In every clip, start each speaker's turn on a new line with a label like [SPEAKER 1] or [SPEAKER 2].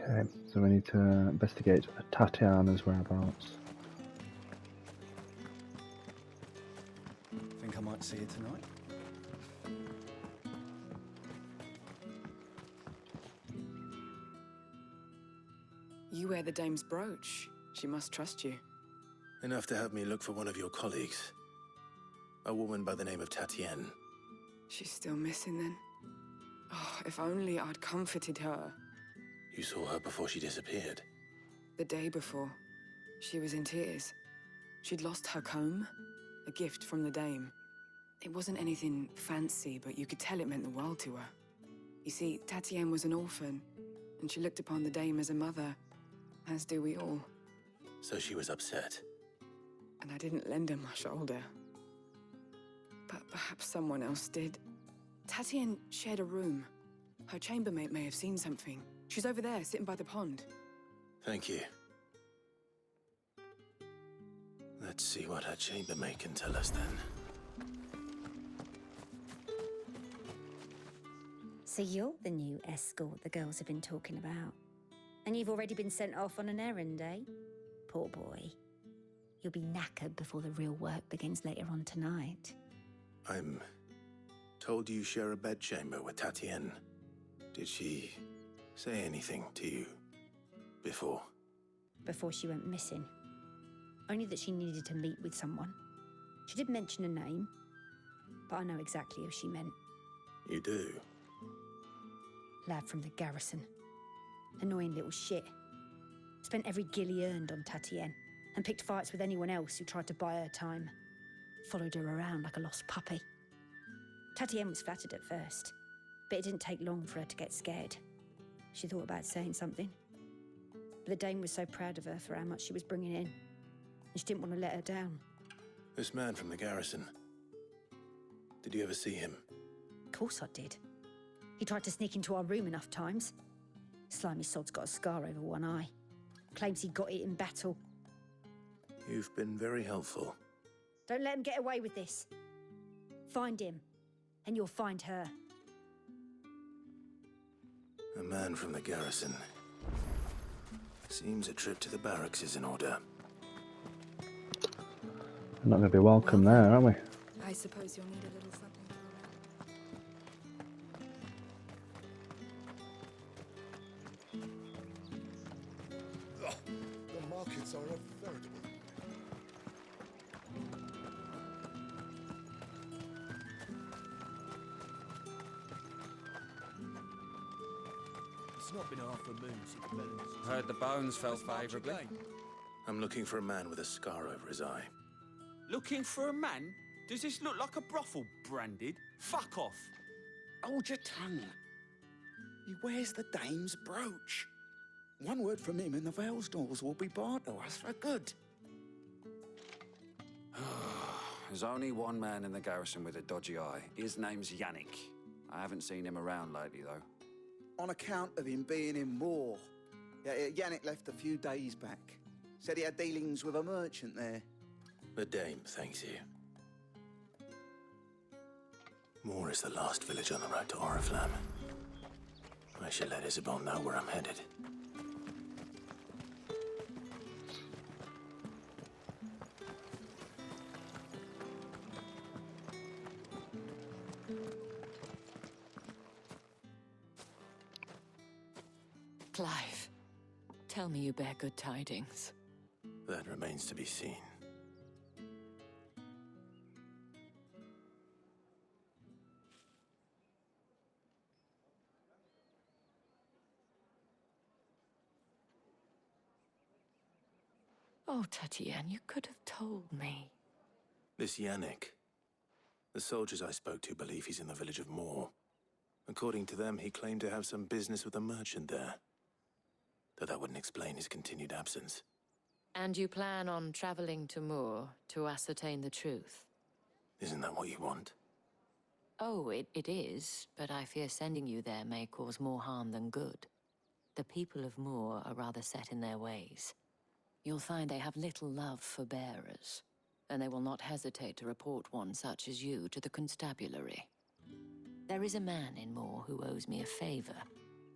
[SPEAKER 1] Okay, so we need to investigate Tatiana's whereabouts.
[SPEAKER 2] Think I might see her tonight?
[SPEAKER 3] You wear the dame's brooch. She must trust you.
[SPEAKER 4] Enough to have me look for one of your colleagues. A woman by the name of Tatienne.
[SPEAKER 3] She's still missing then. Oh, if only I'd comforted her.
[SPEAKER 4] You saw her before she disappeared.
[SPEAKER 3] The day before, she was in tears. She'd lost her comb, a gift from the dame. It wasn't anything fancy, but you could tell it meant the world to her. You see, Tatienne was an orphan, and she looked upon the dame as a mother, as do we all.
[SPEAKER 4] So she was upset.
[SPEAKER 3] And I didn't lend her my shoulder. But perhaps someone else did. Tatienne shared a room. Her chambermaid may have seen something. She's over there, sitting by the pond.
[SPEAKER 4] Thank you. Let's see what her chambermaid can tell us then.
[SPEAKER 5] So you're the new escort the girls have been talking about. And you've already been sent off on an errand, eh? Poor boy. You'll be knackered before the real work begins later on tonight.
[SPEAKER 4] I'm told you share a bedchamber with Tatienne. Did she say anything to you before?
[SPEAKER 5] Before she went missing. Only that she needed to meet with someone. She did mention a name, but I know exactly who she meant.
[SPEAKER 4] You do?
[SPEAKER 5] Lad from the garrison. Annoying little shit. Spent every guil he earned on Tatienne, and picked fights with anyone else who tried to buy her time. Followed her around like a lost puppy. Tatienne was flattered at first, but it didn't take long for her to get scared. She thought about saying something. But the dame was so proud of her for how much she was bringing in, and she didn't want to let her down.
[SPEAKER 4] This man from the garrison. Did you ever see him?
[SPEAKER 5] Of course I did. He tried to sneak into our room enough times. Slimy sod's got a scar over one eye. Claims he got it in battle.
[SPEAKER 4] You've been very helpful.
[SPEAKER 5] Don't let him get away with this. Find him, and you'll find her.
[SPEAKER 4] A man from the garrison. Seems a trip to the barracks is in order.
[SPEAKER 1] We're not going to be welcome there, are we?
[SPEAKER 3] I suppose you'll need a little something for that.
[SPEAKER 6] The markets are a veritable...
[SPEAKER 7] It's not been half a moon since Melons.
[SPEAKER 8] Heard the bones fell favourably.
[SPEAKER 4] I'm looking for a man with a scar over his eye.
[SPEAKER 8] Looking for a man? Does this look like a brothel branded? Fuck off!
[SPEAKER 9] Hold your tongue. He wears the dame's brooch. One word from him and the Vale's doors will be barred to us for good.
[SPEAKER 10] There's only one man in the garrison with a dodgy eye. His name's Yannick. I haven't seen him around lately, though.
[SPEAKER 9] On account of him being in Moor. Yeah, Yannick left a few days back. Said he had dealings with a merchant there.
[SPEAKER 4] The dame thanks you. Moor is the last village on the road to Oriflamme. I should let Isabel know where I'm headed.
[SPEAKER 11] Clive, tell me you bear good tidings.
[SPEAKER 4] That remains to be seen.
[SPEAKER 11] Oh, Tatienne, you could have told me.
[SPEAKER 4] This Yannick. The soldiers I spoke to believe he's in the village of Moor. According to them, he claimed to have some business with a merchant there. Though that wouldn't explain his continued absence.
[SPEAKER 11] And you plan on traveling to Moor to ascertain the truth?
[SPEAKER 4] Isn't that what you want?
[SPEAKER 11] Oh, it is, but I fear sending you there may cause more harm than good. The people of Moor are rather set in their ways. You'll find they have little love for bearers, and they will not hesitate to report one such as you to the constabulary. There is a man in Moor who owes me a favor,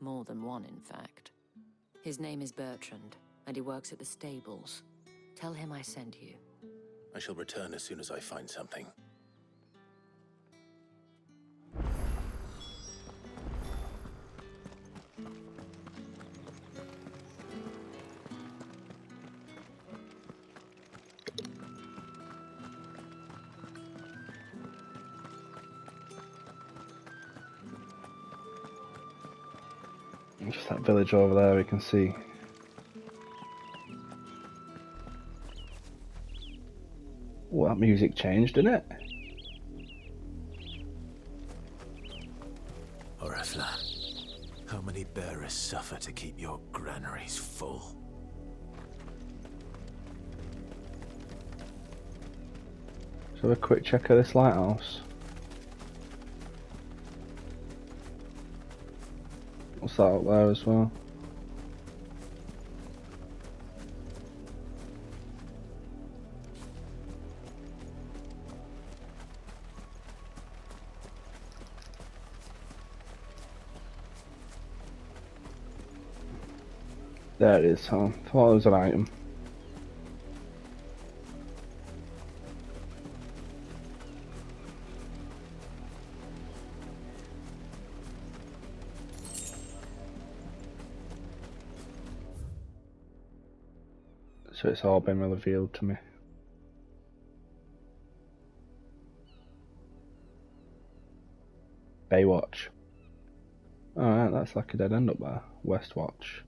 [SPEAKER 11] more than one in fact. His name is Bertrand, and he works at the stables. Tell him I sent you.
[SPEAKER 4] I shall return as soon as I find something.
[SPEAKER 1] Just that village over there we can see. Well, that music changed, didn't it?
[SPEAKER 4] Orifla, how many bearers suffer to keep your granaries full?
[SPEAKER 1] So a quick check of this lighthouse. What's that up there as well? There it is, huh? Thought it was an item. So it's all been revealed to me. Baywatch. Alright, that's like a dead end up there. Westwatch.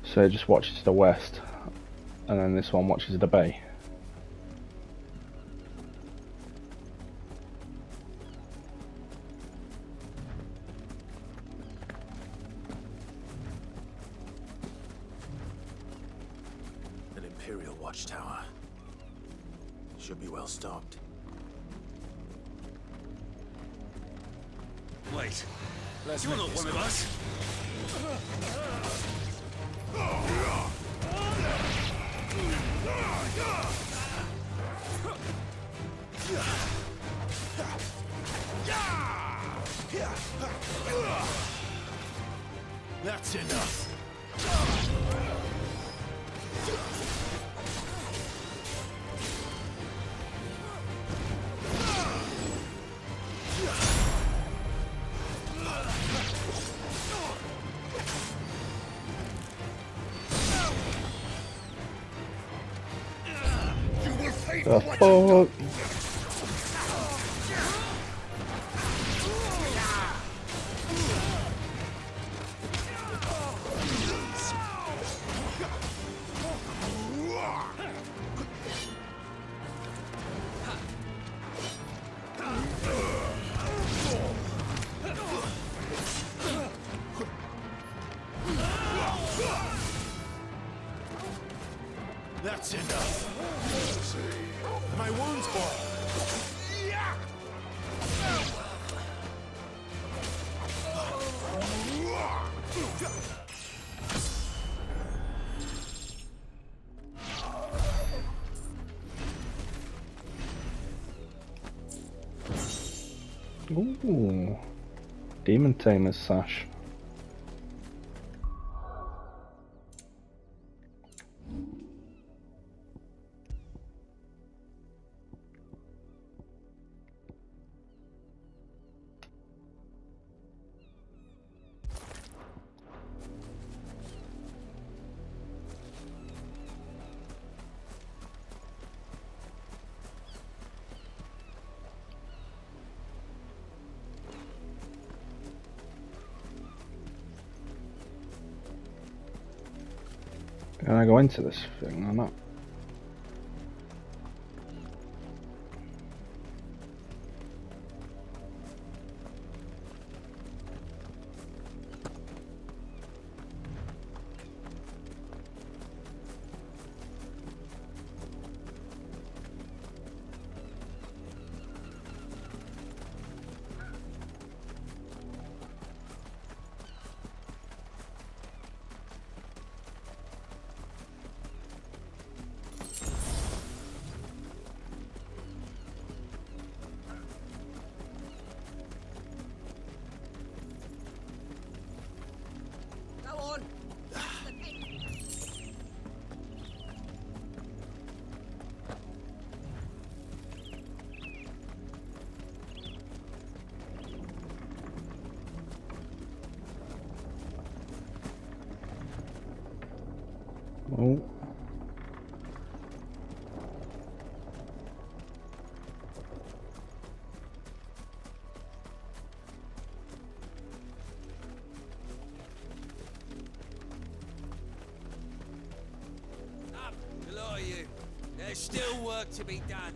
[SPEAKER 1] So it just watches to the west, and then this one watches the bay.
[SPEAKER 4] An Imperial watchtower. Should be well stocked.
[SPEAKER 8] Wait,
[SPEAKER 4] Let's
[SPEAKER 8] you're
[SPEAKER 4] make
[SPEAKER 8] not
[SPEAKER 4] this
[SPEAKER 8] one of
[SPEAKER 4] quick.
[SPEAKER 8] us.
[SPEAKER 4] That's enough.
[SPEAKER 1] The fuck?
[SPEAKER 4] That's enough. My wounds, boy.
[SPEAKER 1] Ooh. Demon Tamer's sash. Can I go into this thing or not?
[SPEAKER 8] got you. There's still work to be done.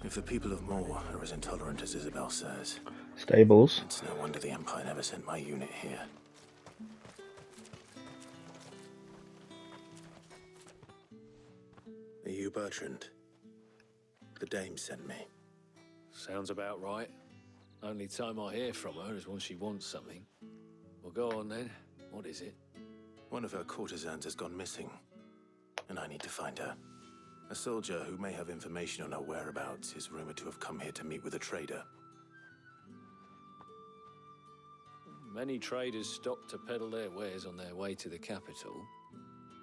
[SPEAKER 4] If the people of Moor are as intolerant as Isabel says,
[SPEAKER 1] Stables.
[SPEAKER 4] it's no wonder the Empire never sent my unit here. Are you Bertrand? The dame sent me.
[SPEAKER 7] Sounds about right. Only time I hear from her is when she wants something. Well, go on then. What is it?
[SPEAKER 4] One of her courtesans has gone missing, and I need to find her. A soldier who may have information on her whereabouts is rumored to have come here to meet with a trader.
[SPEAKER 7] Many traders stop to peddle their wares on their way to the capital,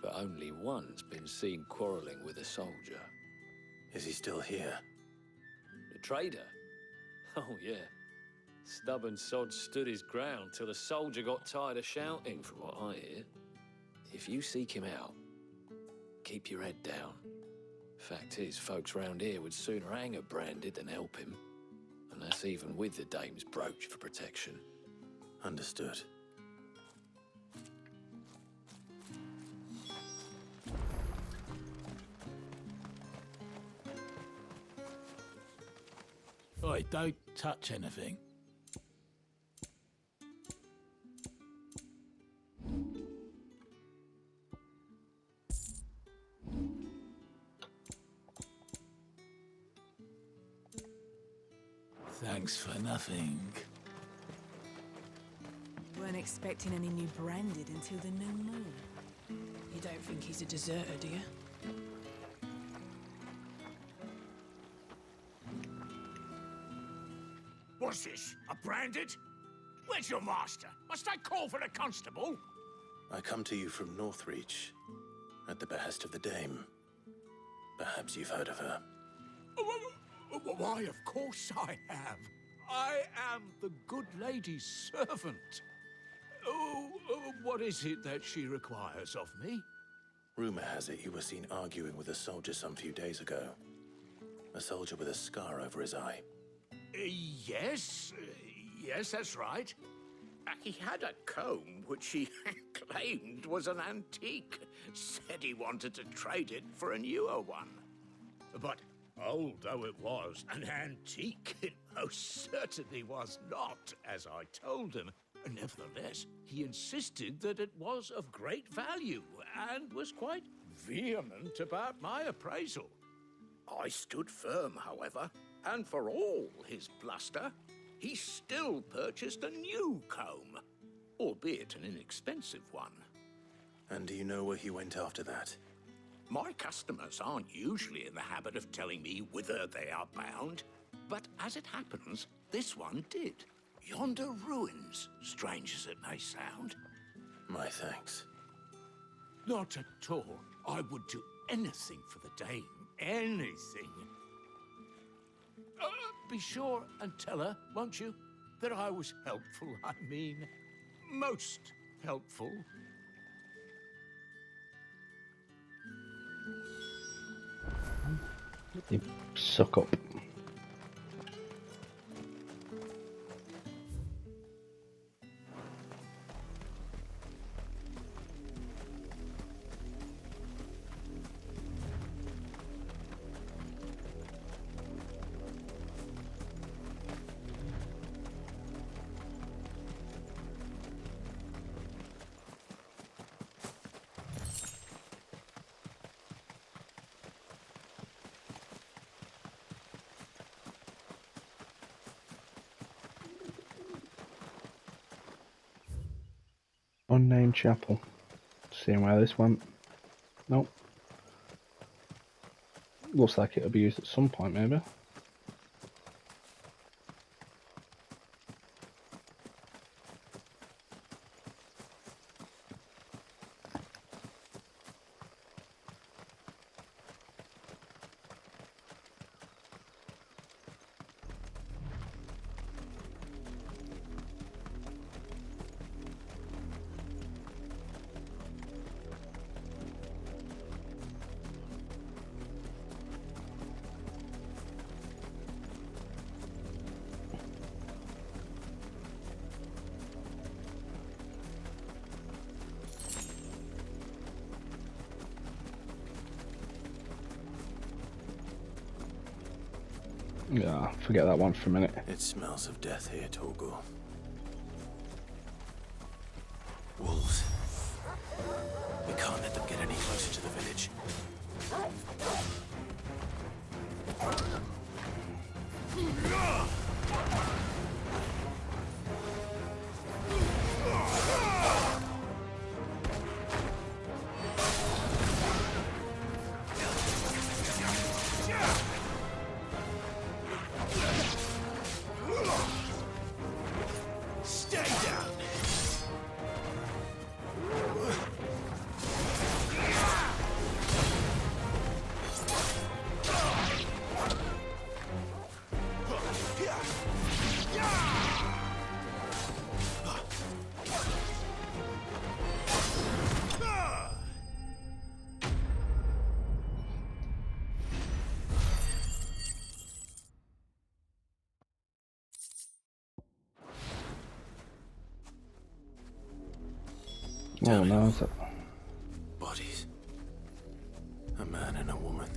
[SPEAKER 7] but only one's been seen quarrelling with a soldier.
[SPEAKER 4] Is he still here?
[SPEAKER 7] The trader? Oh, yeah. Stubborn sod stood his ground till the soldier got tired of shouting, from what I hear. If you seek him out, keep your head down. Fact is, folks round here would sooner hang a branded than help him. And that's even with the dame's brooch for protection.
[SPEAKER 4] Understood.
[SPEAKER 2] Oi, don't touch anything. Thanks for nothing.
[SPEAKER 3] Weren't expecting any new branded until the new moon.
[SPEAKER 12] You don't think he's a deserter, do you?
[SPEAKER 2] What's this? A branded? Where's your master? Must I call for the constable?
[SPEAKER 4] I come to you from Northreach, at the behest of the dame. Perhaps you've heard of her.
[SPEAKER 2] Why, of course I have. I am the good lady's servant. What is it that she requires of me?
[SPEAKER 4] Rumor has it you were seen arguing with a soldier some few days ago. A soldier with a scar over his eye.
[SPEAKER 2] Yes, that's right. He had a comb which he claimed was an antique. Said he wanted to trade it for a newer one. But old though it was, an antique it most certainly was not, as I told him. Nevertheless, he insisted that it was of great value and was quite vehement about my appraisal. I stood firm, however, and for all his bluster, he still purchased a new comb, albeit an inexpensive one.
[SPEAKER 4] And do you know where he went after that?
[SPEAKER 2] My customers aren't usually in the habit of telling me whither they are bound, but as it happens, this one did. Yonder ruins, strange as it may sound.
[SPEAKER 4] My thanks.
[SPEAKER 2] Not at all. I would do anything for the dame. Anything. Be sure and tell her, won't you, that I was helpful. I mean, most helpful.
[SPEAKER 1] You suck up. Unnamed chapel. Seeing where this went. Nope. Looks like it'll be used at some point, maybe. Yeah, forget that one for a minute.
[SPEAKER 4] It smells of death here, Torgor. Wolves. We can't let them get any closer to the village.
[SPEAKER 2] Stay down.
[SPEAKER 1] Oh no, is it?
[SPEAKER 4] Bodies. A man and a woman.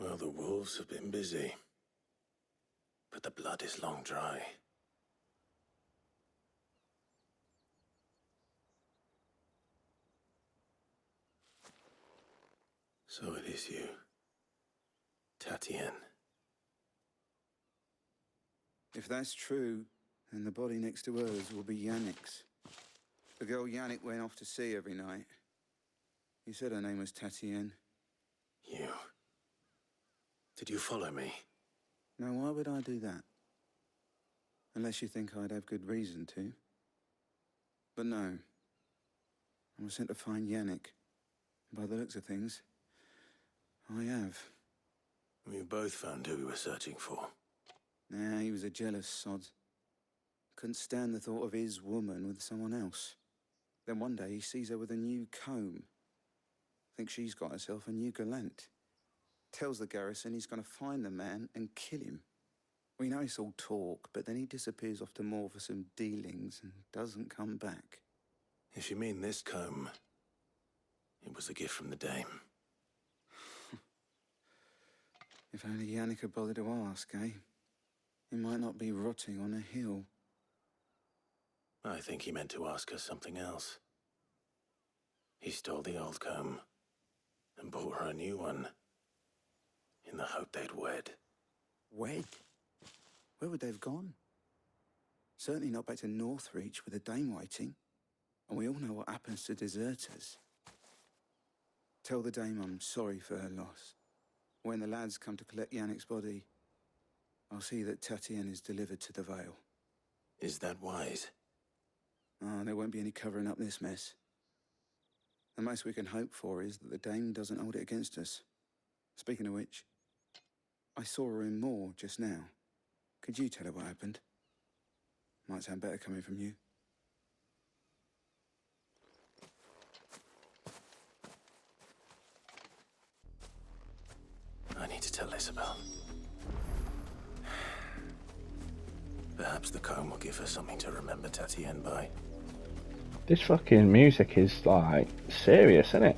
[SPEAKER 4] Well, the wolves have been busy. But the blood is long dry. So it is you, Tatienne.
[SPEAKER 9] If that's true, then the body next to hers will be Yannick's. The girl Yannick went off to see every night. You said her name was Tatienne.
[SPEAKER 4] You. Did you follow me?
[SPEAKER 9] Now, why would I do that? Unless you think I'd have good reason to. But no. I was sent to find Yannick. By the looks of things, I have.
[SPEAKER 4] We both found who we were searching for.
[SPEAKER 9] Nah, he was a jealous sod. Couldn't stand the thought of his woman with someone else. Then one day he sees her with a new comb. Thinks she's got herself a new gallant. Tells the garrison he's going to find the man and kill him. We know it's all talk, but then he disappears off to Moor for some dealings and doesn't come back.
[SPEAKER 4] If you mean this comb, it was a gift from the dame.
[SPEAKER 9] If only Yannick had bothered to ask, eh? He might not be rotting on a hill.
[SPEAKER 4] I think he meant to ask her something else. He stole the old comb and bought her a new one in the hope they'd wed.
[SPEAKER 9] Wed? Where would they have gone? Certainly not back to Northreach with a dame waiting. And we all know what happens to deserters. Tell the dame I'm sorry for her loss. When the lads come to collect Yannick's body, I'll see that Tatienne is delivered to the Vale.
[SPEAKER 4] Is that wise?
[SPEAKER 9] Ah, there won't be any covering up this mess. The most we can hope for is that the dame doesn't hold it against us. Speaking of which, I saw her in Moor just now. Could you tell her what happened? Might sound better coming from you.
[SPEAKER 4] I need to tell Isabel. Perhaps the comb will give her something to remember Tatienne by.
[SPEAKER 1] This fucking music is like serious, isn't it?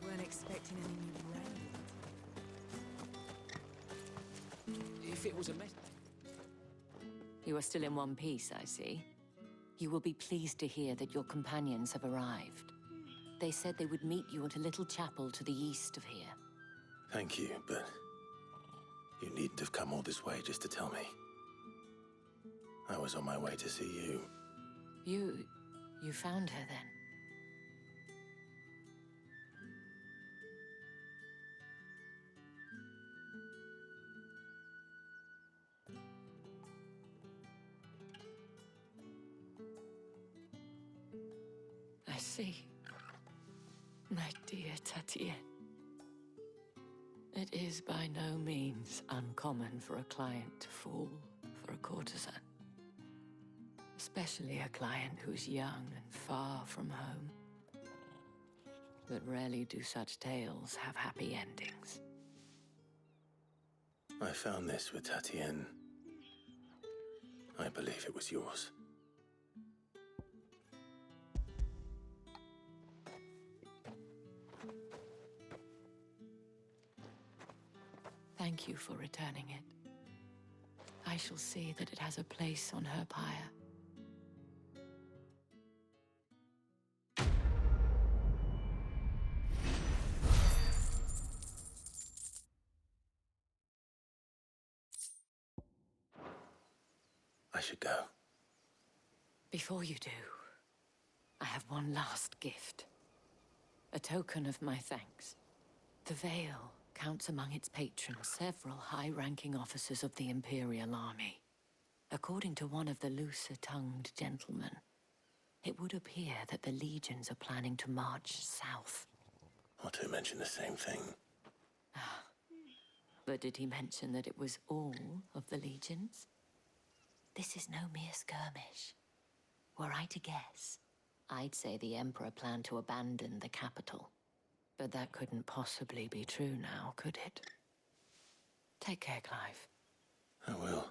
[SPEAKER 3] Weren't expecting any new rain.
[SPEAKER 7] If it was a mess.
[SPEAKER 11] You are still in one piece, I see. You will be pleased to hear that your companions have arrived. They said they would meet you at a little chapel to the east of here.
[SPEAKER 4] Thank you, but you needn't have come all this way just to tell me. I was on my way to see you.
[SPEAKER 11] You found her then? I see. My dear Tatienne. It is by no means uncommon for a client to fall for a courtesan. Especially a client who's young and far from home. But rarely do such tales have happy endings.
[SPEAKER 4] I found this with Tatienne. I believe it was yours.
[SPEAKER 11] Thank you for returning it. I shall see that it has a place on her pyre.
[SPEAKER 4] I should go.
[SPEAKER 11] Before you do, I have one last gift. A token of my thanks. The Veil counts among its patrons several high-ranking officers of the Imperial Army. According to one of the looser-tongued gentlemen, it would appear that the legions are planning to march south.
[SPEAKER 4] Otto mentioned the same thing.
[SPEAKER 11] But did he mention that it was all of the legions? This is no mere skirmish. Were I to guess, I'd say the Emperor planned to abandon the capital. But that couldn't possibly be true now, could it? Take care, Clive.
[SPEAKER 4] I will.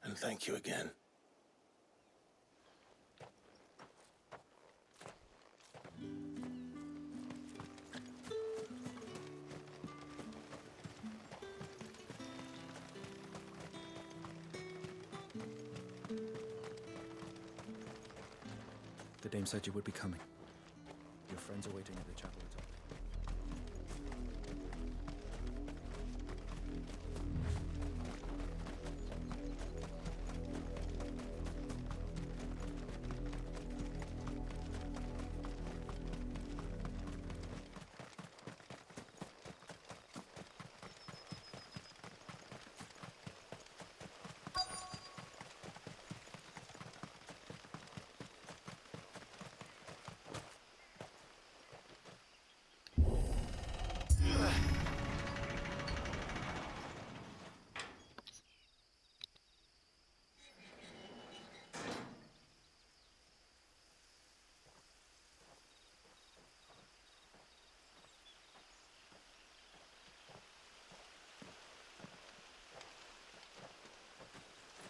[SPEAKER 4] And thank you again.
[SPEAKER 13] The dame said you would be coming. Your friends are waiting at the chapel at top.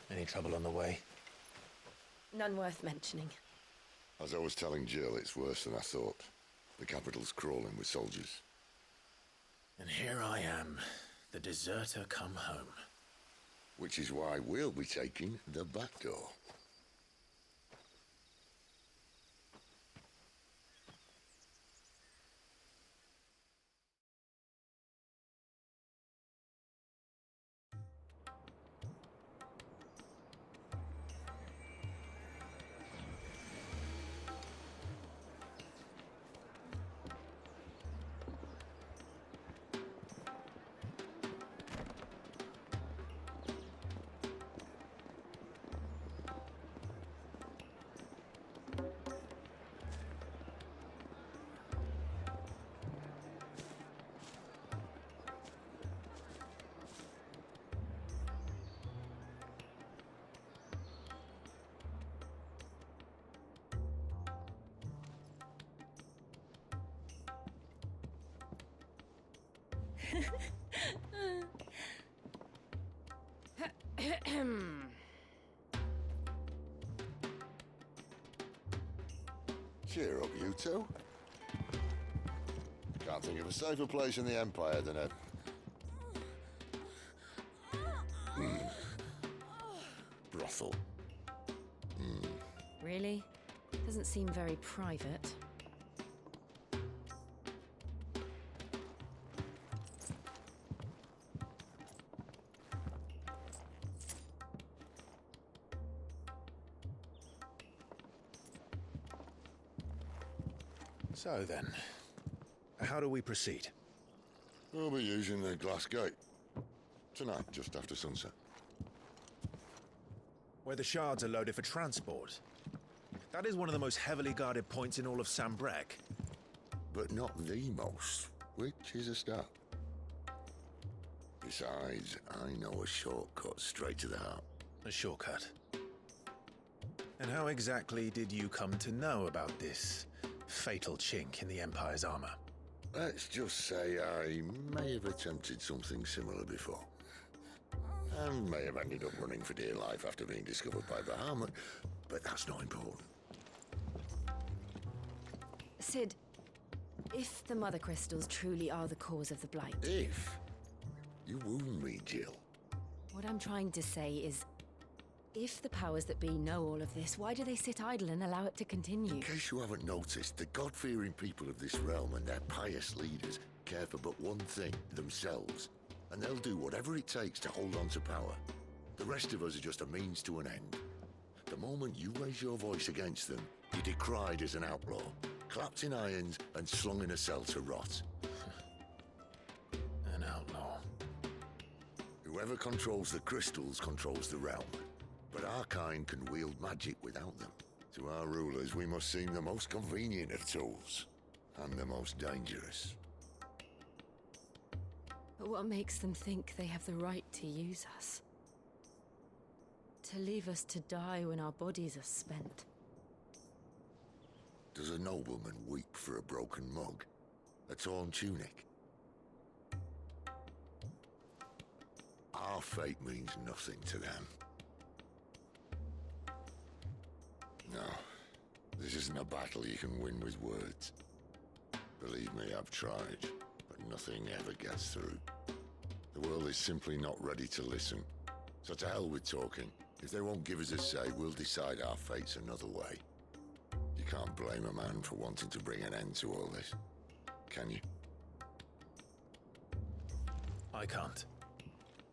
[SPEAKER 4] Any trouble on the way?
[SPEAKER 14] None worth mentioning.
[SPEAKER 6] As I was telling Jill, it's worse than I thought. The capital's crawling with soldiers.
[SPEAKER 4] And here I am, the deserter come home.
[SPEAKER 6] Which is why we'll be taking the back door. Cheer up, you two. Can't think of a safer place in the Empire than a... brothel.
[SPEAKER 14] Really? Doesn't seem very private.
[SPEAKER 15] So then, how do we proceed?
[SPEAKER 6] We'll be using the glass gate. Tonight, just after sunset.
[SPEAKER 15] Where the shards are loaded for transport. That is one of the most heavily guarded points in all of Sambrek.
[SPEAKER 6] But not the most. which is a start. Besides, I know a shortcut straight to the heart.
[SPEAKER 15] A shortcut. And how exactly did you come to know about this fatal chink in the Empire's armor?
[SPEAKER 6] Let's just say I may have attempted something similar before. And may have ended up running for dear life after being discovered by Bahamut, but that's not important.
[SPEAKER 14] Sid, if the Mother Crystals truly are the cause of the Blight...
[SPEAKER 6] If? You wound me, Jill.
[SPEAKER 14] What I'm trying to say is, if the powers that be know all of this, why do they sit idle and allow it to continue?
[SPEAKER 6] In case you haven't noticed, the God-fearing people of this realm and their pious leaders care for but one thing, themselves. And they'll do whatever it takes to hold on to power. The rest of us are just a means to an end. The moment you raise your voice against them, you're decried as an outlaw, clapped in irons and slung in a cell to rot.
[SPEAKER 15] An outlaw.
[SPEAKER 6] Whoever controls the crystals controls the realm. But our kind can wield magic without them. To our rulers, we must seem the most convenient of tools, and the most dangerous.
[SPEAKER 14] But what makes them think they have the right to use us? To leave us to die when our bodies are spent?
[SPEAKER 6] Does a nobleman weep for a broken mug? A torn tunic? Our fate means nothing to them. No, this isn't a battle you can win with words. Believe me, I've tried, but nothing ever gets through. The world is simply not ready to listen. So to hell with talking. If they won't give us a say, we'll decide our fates another way. You can't blame a man for wanting to bring an end to all this, can you?
[SPEAKER 15] I can't.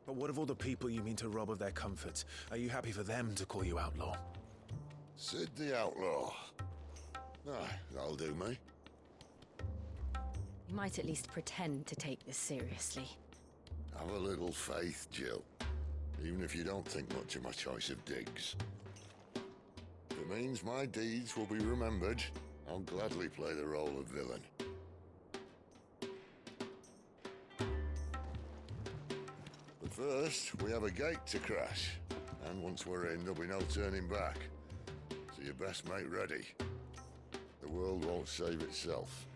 [SPEAKER 15] But what of all the people you mean to rob of their comforts? Are you happy for them to call you outlaw?
[SPEAKER 6] Sid the Outlaw. That'll do me.
[SPEAKER 14] You might at least pretend to take this seriously.
[SPEAKER 6] Have a little faith, Jill. Even if you don't think much of my choice of digs. If it means my deeds will be remembered, I'll gladly play the role of villain. But first, we have a gate to crash. And once we're in, there'll be no turning back. So you best make ready. The world won't save itself.